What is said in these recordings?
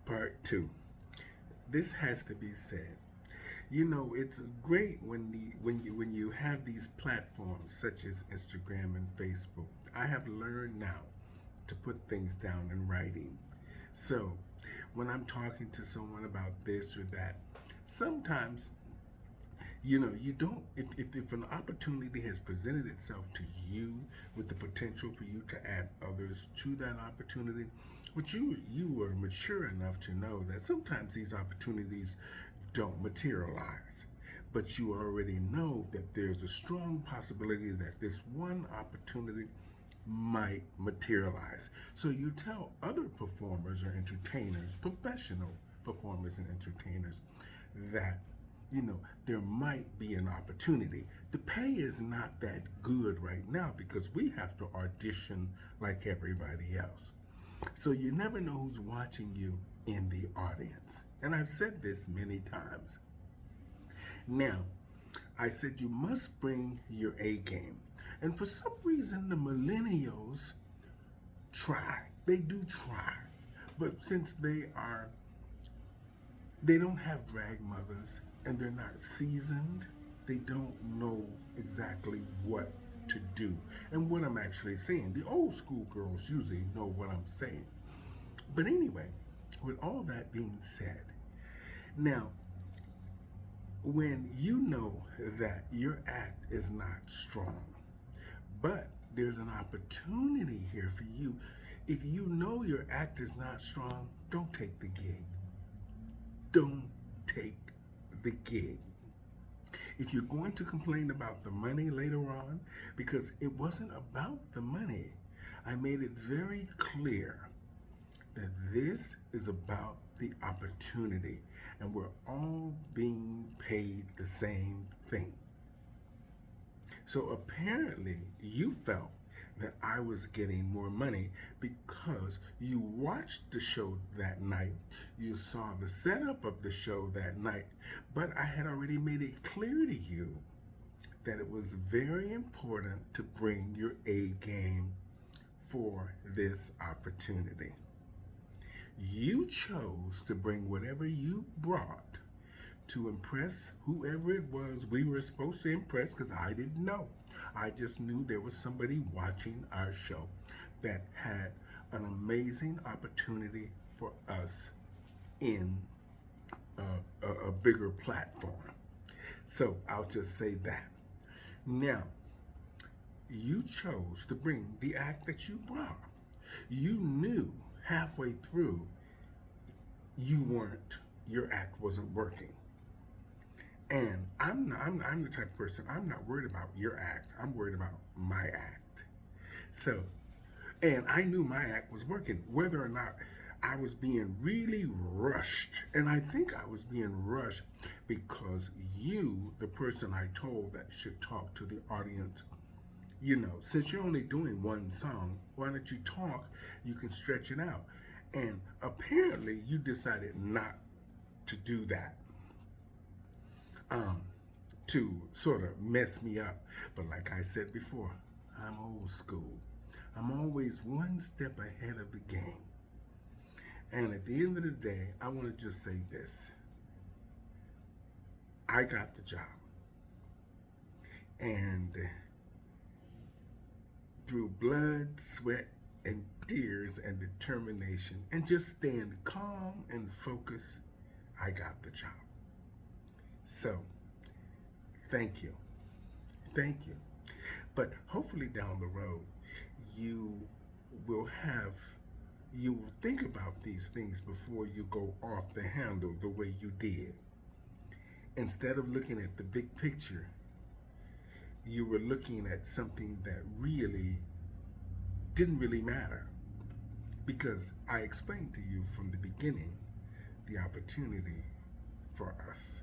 Part two. This has to be said. You know, it's great when you have these platforms such as Instagram and Facebook. I have learned now to put things down in writing. So, when I'm talking to someone about this or that, sometimes you don't if an opportunity has presented itself to you with the potential for you to add others to that opportunity, but you are mature enough to know that sometimes these opportunities don't materialize, but you already know that there's a strong possibility that this one opportunity might materialize. So you tell other performers or entertainers, professional performers and entertainers, that there might be an opportunity. The pay is not that good right now because we have to audition like everybody else. So you never know who's watching you in the audience. And I've said this many times. Now, I said you must bring your A game. And for some reason, the millennials try. They do try. But since they don't have drag mothers and they're not seasoned, they don't know exactly what to do and what I'm actually saying. The old school girls usually know what I'm saying. But anyway, with all that being said, now, when you know that your act is not strong, but there's an opportunity here for you, if you know your act is not strong, don't take the gig. Don't take the gig. If you're going to complain about the money later on, because it wasn't about the money, I made it very clear that this is about the opportunity and we're all being paid the same thing. So apparently you felt that I was getting more money because you watched the show that night, you saw the setup of the show that night, but I had already made it clear to you that it was very important to bring your A game for this opportunity. You chose to bring whatever you brought to impress whoever it was we were supposed to impress, because I didn't know. I just knew there was somebody watching our show that had an amazing opportunity for us in a bigger platform. So I'll just say that. Now, you chose to bring the act that you brought. You knew halfway through your act wasn't working. And I'm the type of person, I'm not worried about your act. I'm worried about my act. So, and I knew my act was working, whether or not I was being really rushed. And I think I was being rushed because you, the person I told that should talk to the audience, since you're only doing one song, why don't you talk? You can stretch it out. And apparently you decided not to do that. To sort of mess me up. But like I said before, I'm old school. I'm always one step ahead of the game. And at the end of the day, I want to just say this. I got the job. And through blood, sweat, and tears and determination, and just staying calm and focused, I got the job. So, thank you. Thank you. But hopefully down the road, you will think about these things before you go off the handle the way you did. Instead of looking at the big picture, you were looking at something that really didn't really matter. Because I explained to you from the beginning the opportunity for us.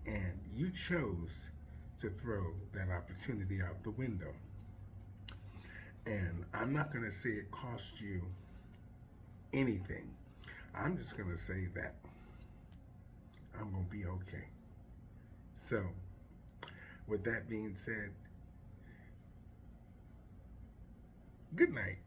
And you chose to throw that opportunity out the window. And I'm not going to say it cost you anything. I'm just going to say that I'm going to be okay. So, with that being said, good night.